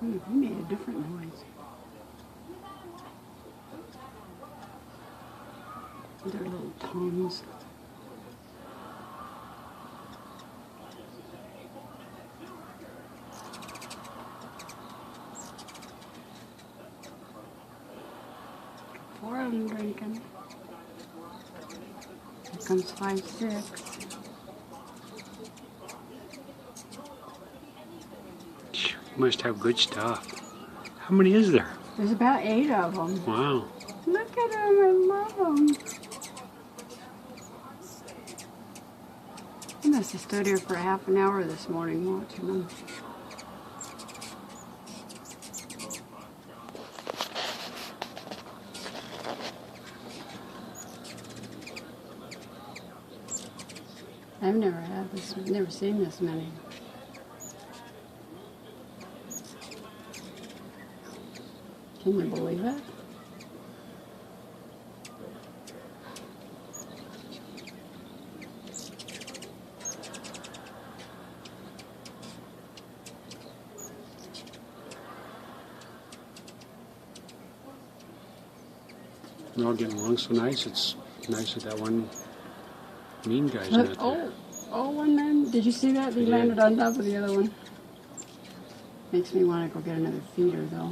He made a different noise. Their little tongues. Four of them drinking. Here comes 5, 6. You must have good stuff. How many is there? There's about 8 of them. Wow. Look at them, I love them. I must have stood here for half an hour this morning watching them. I've never had this, never seen this many. Can you believe it? They're all getting along so nice. It's nice that one mean guy's Look, not there. one man, did you see that? He I did. landed on top of the other one. Makes me want to go get another feeder though.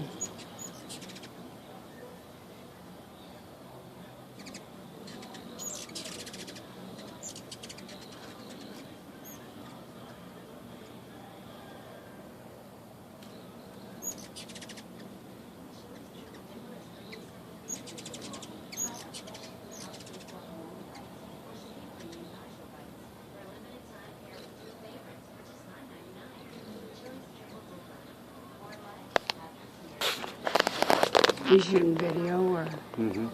You shooting video or? Mm-hmm.